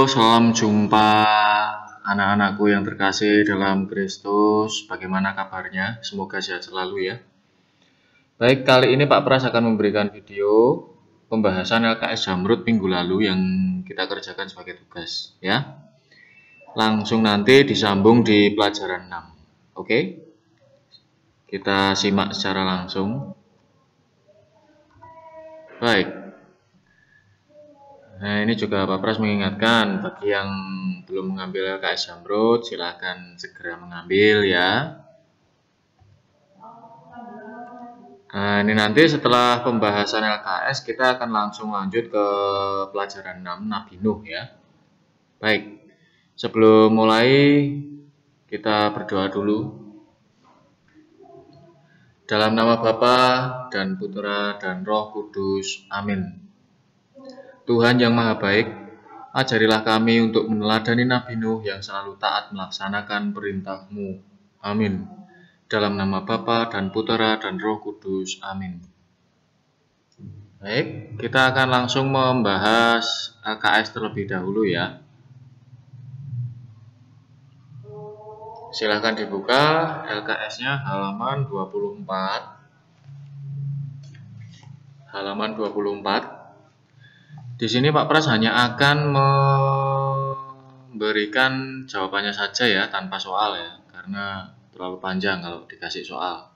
salam jumpa anak-anakku yang terkasih dalam Kristus. Bagaimana kabarnya? Semoga sehat selalu ya. Baik, kali ini Pak Pras akan memberikan video pembahasan LKS Zamrud minggu lalu yang kita kerjakan sebagai tugas ya. Langsung nanti disambung di pelajaran 6. Oke? Kita simak secara langsung. Baik. Nah, ini juga Pak Pras mengingatkan bagi yang belum mengambil LKS Zamrud, silahkan segera mengambil ya. Nah, ini nanti setelah pembahasan LKS kita akan langsung lanjut ke pelajaran 6 Nabi Nuh ya. Baik, sebelum mulai kita berdoa dulu. Dalam nama Bapa dan Putra dan Roh Kudus, amin. Tuhan yang Maha Baik, ajarilah kami untuk meneladani Nabi Nuh yang selalu taat melaksanakan perintah-Mu. Amin. Dalam nama Bapa dan Putra dan Roh Kudus, amin. Baik, kita akan langsung membahas LKS terlebih dahulu ya. Silahkan dibuka LKS-nya halaman 24. Halaman 24. Di sini Pak Pras hanya akan memberikan jawabannya saja ya, tanpa soal ya, karena terlalu panjang kalau dikasih soal.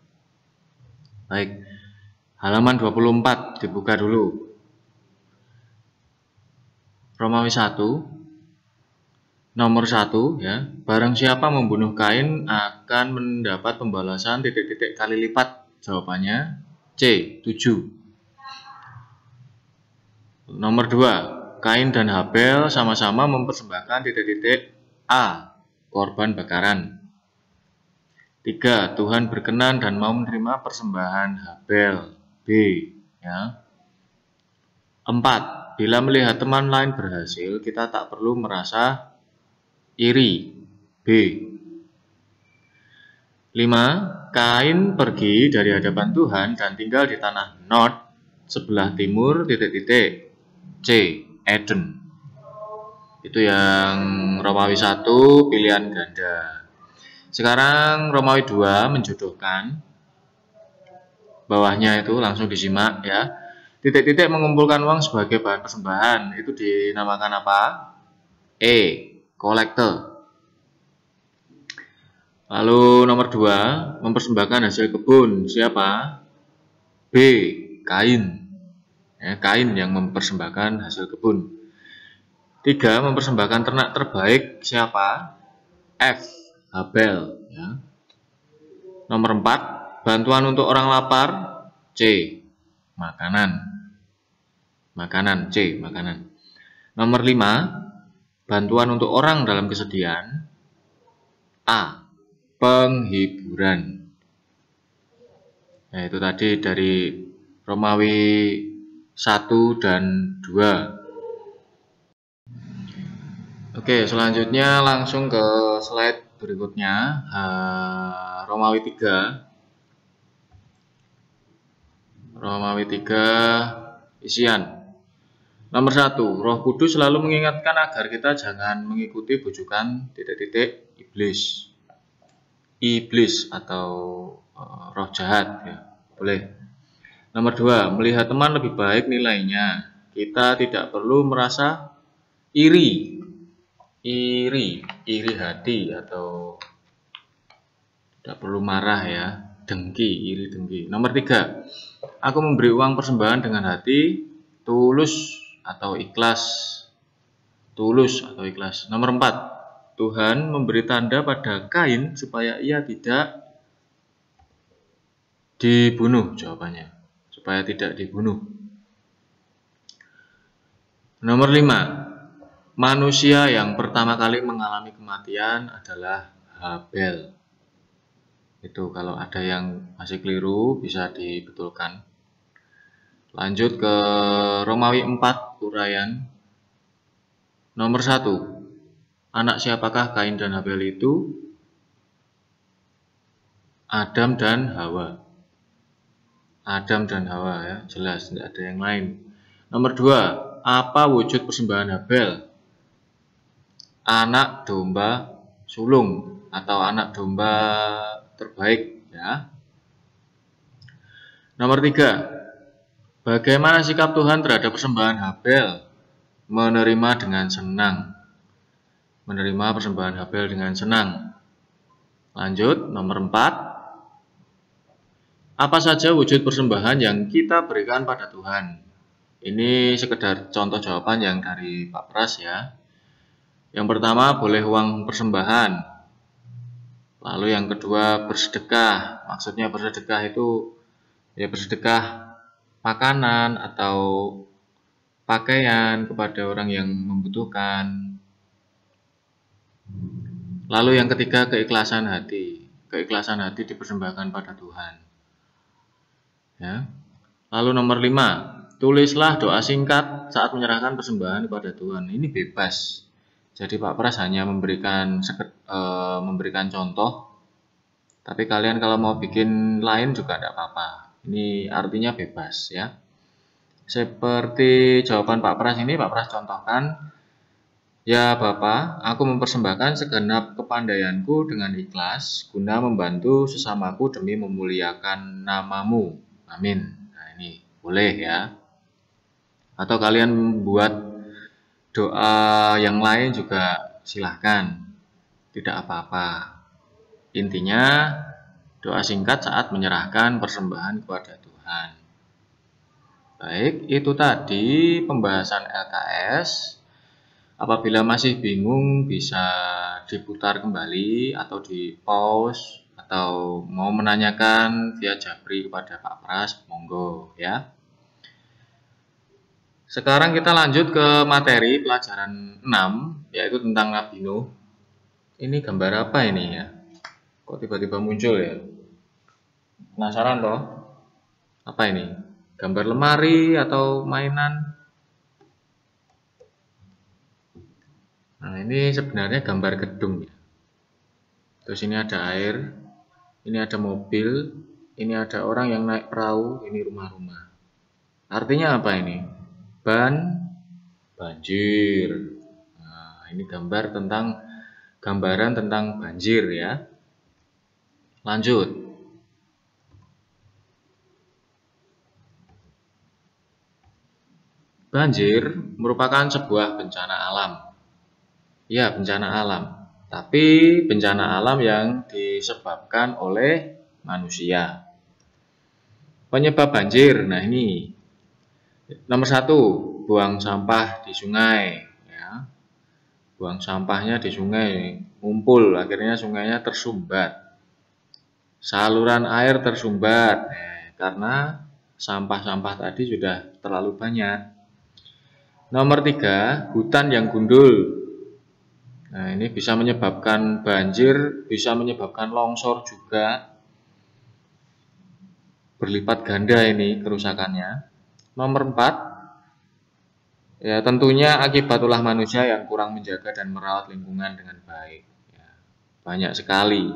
Baik, halaman 24 dibuka dulu. Romawi 1, nomor 1 ya, barang siapa membunuh Kain akan mendapat pembalasan titik-titik kali lipat. Jawabannya C, 7. Nomor 2, Kain dan Habel sama-sama mempersembahkan titik-titik A, korban bakaran. 3, Tuhan berkenan dan mau menerima persembahan Habel, B ya. 4, bila melihat teman lain berhasil, kita tak perlu merasa iri, B. 5, Kain pergi dari hadapan Tuhan dan tinggal di tanah Nod sebelah timur titik-titik C, Eden. Itu yang Romawi 1 pilihan ganda. Sekarang Romawi 2 menjodohkan. Bawahnya itu langsung disimak ya. Titik-titik mengumpulkan uang sebagai bahan persembahan. Itu dinamakan apa? E, kolektor. Lalu nomor 2, mempersembahkan hasil kebun. Siapa? B, Kain. Ya, Kain yang mempersembahkan hasil kebun. 3, mempersembahkan ternak terbaik. Siapa? F, Habel ya. Nomor 4, bantuan untuk orang lapar. C, makanan. Makanan, C, makanan. Nomor 5, bantuan untuk orang dalam kesedihan. A, penghiburan. Nah, itu tadi dari Romawi 1 dan 2. Oke, selanjutnya langsung ke slide berikutnya. Romawi 3. Romawi 3 isian. Nomor 1, Roh Kudus selalu mengingatkan agar kita jangan mengikuti bujukan titik-titik iblis. Iblis atau roh jahat ya, boleh. Nomor 2, melihat teman lebih baik nilainya. Kita tidak perlu merasa iri hati atau tidak perlu marah ya, iri dengki. Nomor 3, aku memberi uang persembahan dengan hati tulus atau ikhlas. Nomor 4, Tuhan memberi tanda pada Kain supaya ia tidak dibunuh. Jawabannya supaya tidak dibunuh. Nomor 5, manusia yang pertama kali mengalami kematian adalah Habel. Itu kalau ada yang masih keliru bisa dibetulkan. Lanjut ke Romawi 4 uraian. Nomor 1, anak siapakah Kain dan Habel itu? Adam dan Hawa. Adam dan Hawa ya, jelas tidak ada yang lain. Nomor 2, apa wujud persembahan Habel? anak domba sulung atau anak domba terbaik ya. Nomor 3, bagaimana sikap Tuhan terhadap persembahan Habel? Menerima dengan senang. Menerima persembahan Habel dengan senang. Lanjut, nomor 4, apa saja wujud persembahan yang kita berikan pada Tuhan? Ini sekedar contoh jawaban yang dari Pak Pras ya. Yang pertama, boleh uang persembahan. Lalu yang kedua, bersedekah. Maksudnya bersedekah itu ya bersedekah makanan atau pakaian kepada orang yang membutuhkan. Lalu yang ketiga, keikhlasan hati. Keikhlasan hati dipersembahkan pada Tuhan. Ya. Lalu nomor 5, tulislah doa singkat saat menyerahkan persembahan kepada Tuhan. Ini bebas. Jadi Pak Pras hanya memberikan contoh. Tapi kalian kalau mau bikin lain juga tidak apa-apa. Ini artinya bebas ya. Seperti jawaban Pak Pras ini, Pak Pras contohkan, ya Bapak, aku mempersembahkan segenap kepandaianku dengan ikhlas guna membantu sesamaku demi memuliakan namamu. Amin. Nah ini boleh ya. Atau kalian buat doa yang lain juga silahkan. Tidak apa-apa. Intinya doa singkat saat menyerahkan persembahan kepada Tuhan. Baik, itu tadi pembahasan LKS. Apabila masih bingung bisa diputar kembali atau di pause atau mau menanyakan via Japri kepada Pak Pras, monggo ya. Sekarang kita lanjut ke materi pelajaran 6 yaitu tentang Nabi Nuh. Ini gambar apa ini ya? Kok tiba-tiba muncul ya? Penasaran toh? Apa ini? Gambar lemari atau mainan? Nah, ini sebenarnya gambar gedung ya. Terus ini ada air, ini ada mobil, ini ada orang yang naik perahu, ini rumah-rumah. Artinya apa ini? Banjir. Nah, ini gambaran tentang banjir ya. Lanjut. Banjir merupakan sebuah bencana alam. Ya, bencana alam. Tapi bencana alam yang disebabkan oleh manusia. Penyebab banjir, nah ini. Nomor 1, buang sampah di sungai. Ya. Buang sampahnya di sungai, ngumpul, akhirnya sungainya tersumbat. Saluran air tersumbat, karena sampah-sampah tadi sudah terlalu banyak. Nomor 3, hutan yang gundul. Nah, ini bisa menyebabkan banjir, bisa menyebabkan longsor juga. Berlipat ganda ini kerusakannya. Nomor 4, ya tentunya akibat ulah manusia yang kurang menjaga dan merawat lingkungan dengan baik. Ya, banyak sekali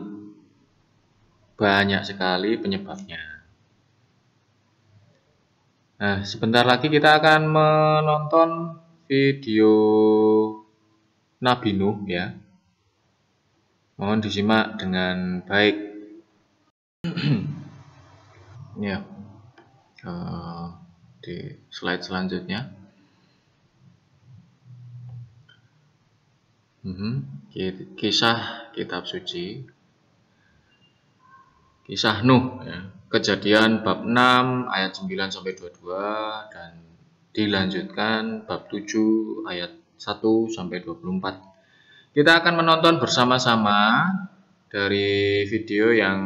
penyebabnya. Nah, sebentar lagi kita akan menonton video Nabi Nuh ya. Mohon disimak dengan baik. Ya, di slide selanjutnya. Kisah kitab suci. Kisah Nuh ya. Kejadian bab 6 ayat 9 sampai 22 dan dilanjutkan bab 7 ayat 1 sampai 24. Kita akan menonton bersama-sama dari video yang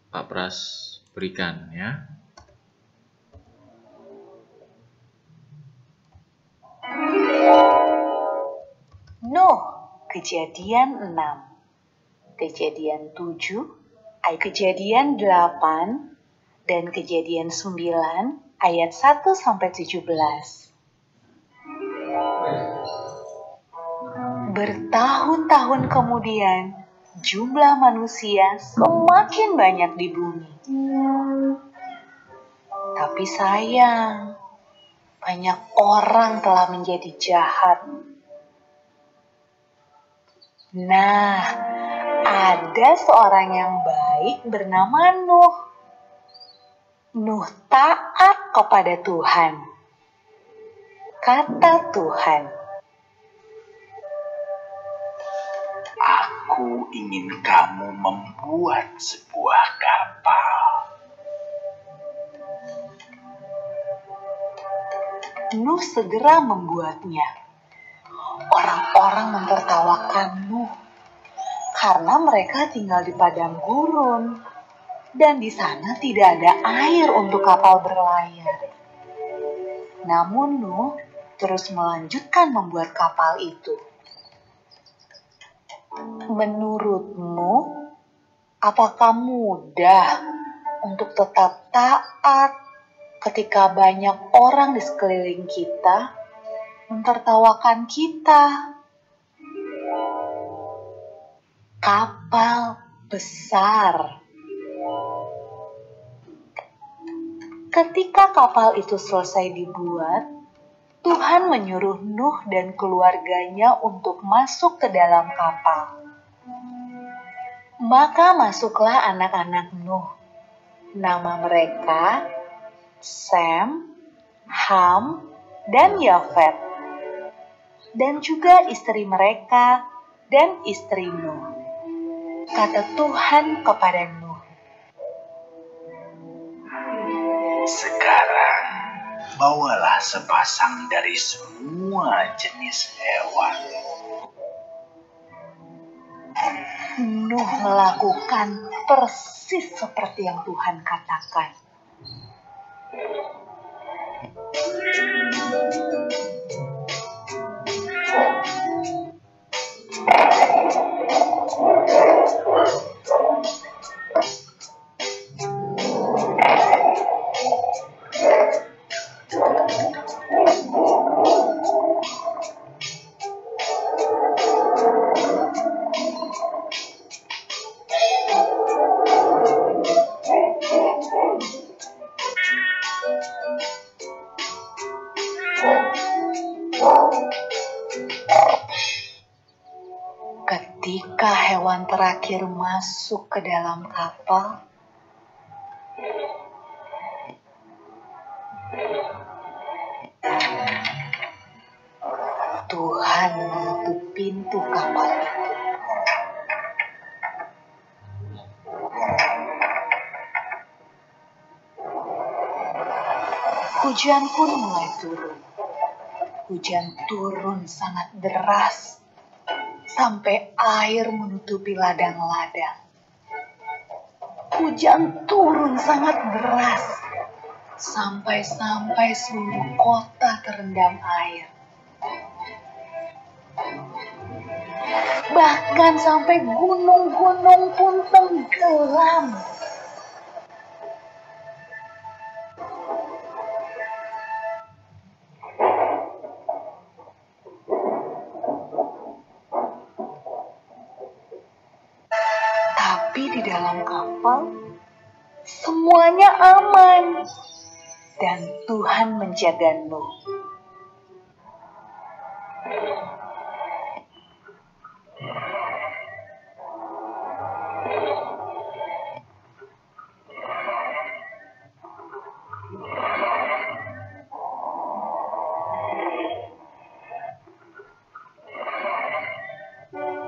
Pak Pras berikan ya. Nuh, Kejadian 6, Kejadian 7, Kejadian 8, dan Kejadian 9 ayat 1 sampai 17. Bertahun-tahun kemudian, jumlah manusia semakin banyak di bumi. Tapi sayang, banyak orang telah menjadi jahat. Nah, ada seorang yang baik bernama Nuh. Nuh taat kepada Tuhan. Kata Tuhan, Aku ingin kamu membuat sebuah kapal. Nuh segera membuatnya. Orang-orang mentertawakan Nuh karena mereka tinggal di padang gurun dan di sana tidak ada air untuk kapal berlayar. Namun Nuh terus melanjutkan membuat kapal itu. Menurutmu, apakah mudah untuk tetap taat ketika banyak orang di sekeliling kita mentertawakan kita? Kapal besar. Ketika kapal itu selesai dibuat, Tuhan menyuruh Nuh dan keluarganya untuk masuk ke dalam kapal. Maka masuklah anak-anak Nuh. Nama mereka Sem, Ham, dan Yafet. Dan juga istri mereka dan istri Nuh. Kata Tuhan kepada Nuh, Sekarang, bawalah sepasang dari semua jenis hewan. Nuh melakukan persis seperti yang Tuhan katakan. Ketika hewan terakhir masuk ke dalam kapal, Tuhan menutup pintu kapal itu. Hujan pun mulai turun. Hujan turun sangat deras sampai air menutupi ladang-ladang. Hujan turun sangat deras sampai seluruh kota terendam air. Bahkan sampai gunung-gunung pun tenggelam. Tapi di dalam kapal, semuanya aman. Dan Tuhan menjaga Nuh.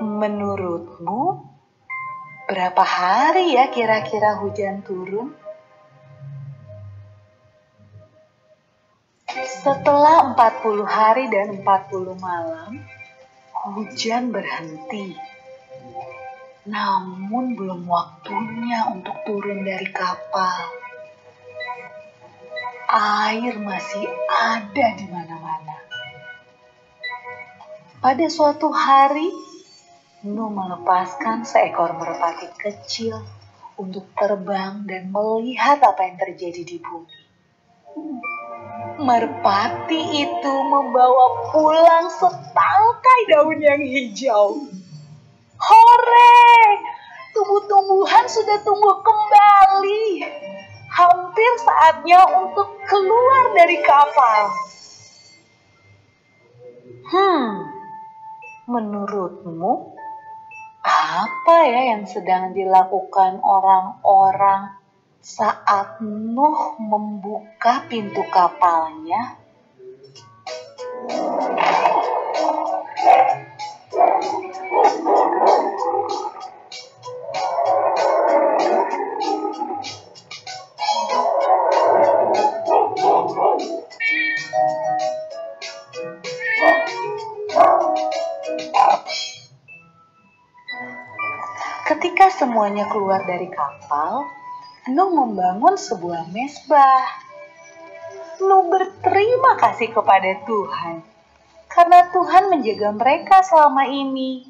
Menurutmu, berapa hari ya kira-kira hujan turun? Setelah 40 hari dan 40 malam, hujan berhenti. Namun belum waktunya untuk turun dari kapal. Air masih ada di mana-mana. Pada suatu hari, Nuh melepaskan seekor merpati kecil untuk terbang dan melihat apa yang terjadi di bumi. Merpati itu membawa pulang setangkai daun yang hijau. Hore! Tumbuh-tumbuhan sudah tumbuh kembali. Hampir saatnya untuk keluar dari kapal. Menurutmu, Apa ya yang sedang dilakukan orang-orang saat Nuh membuka pintu kapalnya? Ketika semuanya keluar dari kapal, Nuh membangun sebuah mezbah. Nuh berterima kasih kepada Tuhan karena Tuhan menjaga mereka selama ini.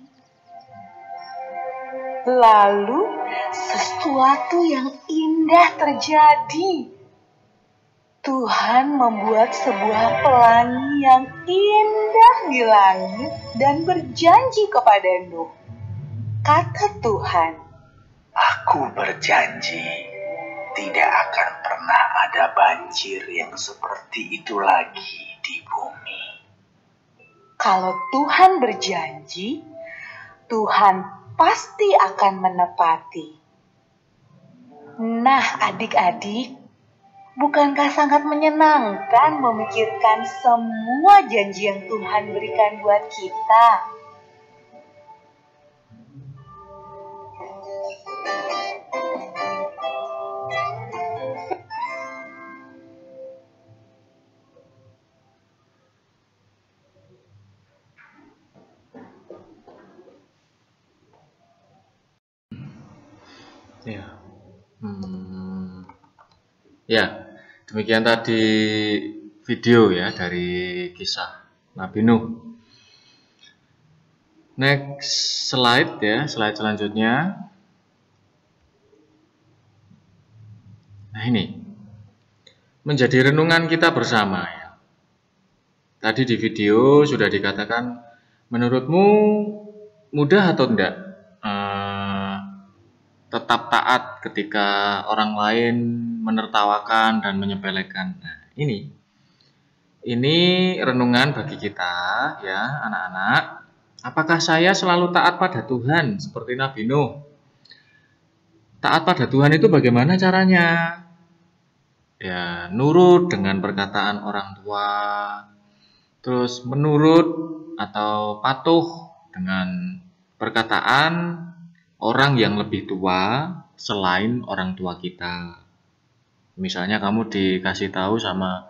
Lalu sesuatu yang indah terjadi. Tuhan membuat sebuah pelangi yang indah di langit dan berjanji kepada Nuh. Kata Tuhan, Aku berjanji tidak akan pernah ada banjir yang seperti itu lagi di bumi. kalau Tuhan berjanji, Tuhan pasti akan menepati. Nah, adik-adik, bukankah sangat menyenangkan memikirkan semua janji yang Tuhan berikan buat kita? Ya. Ya, demikian tadi video ya dari kisah Nabi Nuh. Next slide ya, slide selanjutnya. Nah ini, menjadi renungan kita bersama ya. Tadi di video sudah dikatakan, menurutmu mudah atau enggak tetap taat ketika orang lain menertawakan dan menyepelekan. Nah, ini renungan bagi kita ya, anak-anak. Apakah saya selalu taat pada Tuhan seperti Nabi Nuh? Taat pada Tuhan itu bagaimana caranya? Ya, nurut dengan perkataan orang tua, terus menurut atau patuh dengan perkataan orang yang lebih tua selain orang tua kita. Misalnya kamu dikasih tahu sama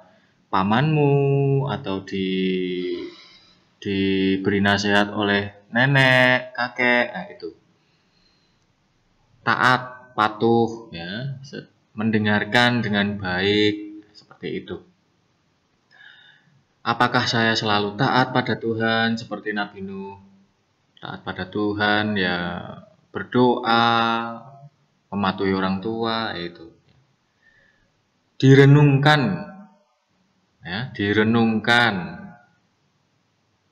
pamanmu atau diberi nasihat oleh nenek, kakek, nah itu. Taat, patuh ya, mendengarkan dengan baik seperti itu. Apakah saya selalu taat pada Tuhan seperti Nabi Nuh? Taat pada Tuhan ya, berdoa, mematuhi orang tua, itu direnungkan ya, direnungkan.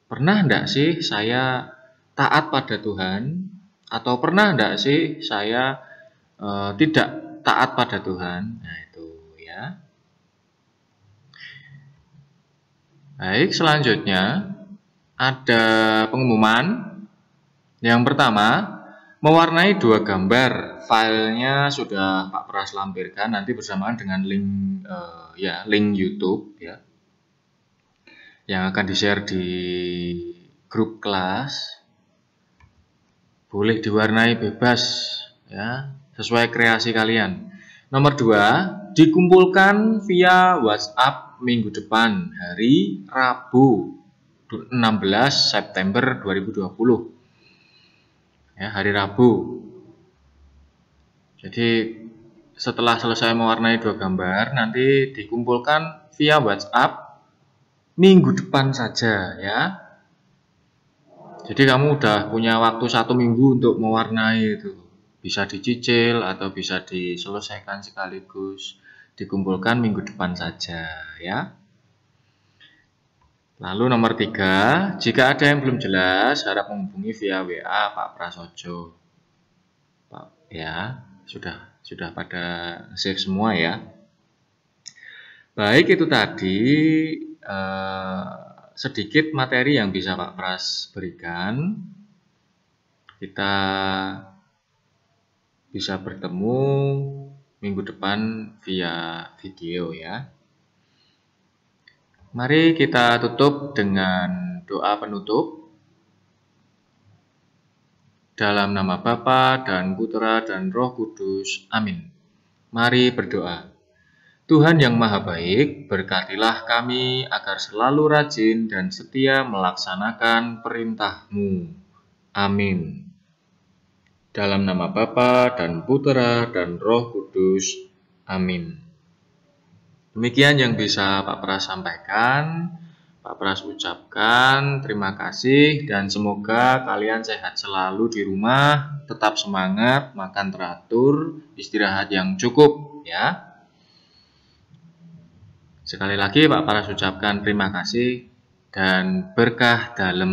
Pernah enggak sih saya taat pada Tuhan, atau pernah enggak sih saya tidak taat pada Tuhan? Nah itu ya. Baik, selanjutnya ada pengumuman. Yang pertama, mewarnai 2 gambar. Filenya sudah Pak Pras lampirkan nanti bersamaan dengan link link YouTube ya, yang akan di-share di grup kelas. Boleh diwarnai bebas ya, sesuai kreasi kalian. Nomor 2, dikumpulkan via WhatsApp minggu depan, hari Rabu 16 September 2020. Ya, hari Rabu. Jadi setelah selesai mewarnai 2 gambar, nanti dikumpulkan via WhatsApp minggu depan saja ya. Jadi kamu udah punya waktu 1 minggu untuk mewarnai itu. Bisa dicicil atau bisa diselesaikan sekaligus. Dikumpulkan minggu depan saja ya. Lalu nomor 3, jika ada yang belum jelas, harap menghubungi via WA Pak Prasojo. Pak, ya, sudah pada save semua ya. Baik, itu tadi sedikit materi yang bisa Pak Pras berikan kita bisa bertemu minggu depan via video ya. Mari kita tutup dengan doa penutup. Dalam nama Bapa dan Putera dan Roh Kudus. Amin. Mari berdoa. Tuhan yang Maha Baik, berkatilah kami agar selalu rajin dan setia melaksanakan perintah-Mu. Amin. Dalam nama Bapa dan Putera dan Roh Kudus. Amin. Demikian yang bisa Pak Pras sampaikan. Pak Pras ucapkan terima kasih dan semoga kalian sehat selalu di rumah, tetap semangat, makan teratur, istirahat yang cukup ya. Sekali lagi Pak Pras ucapkan terima kasih dan berkah dalam.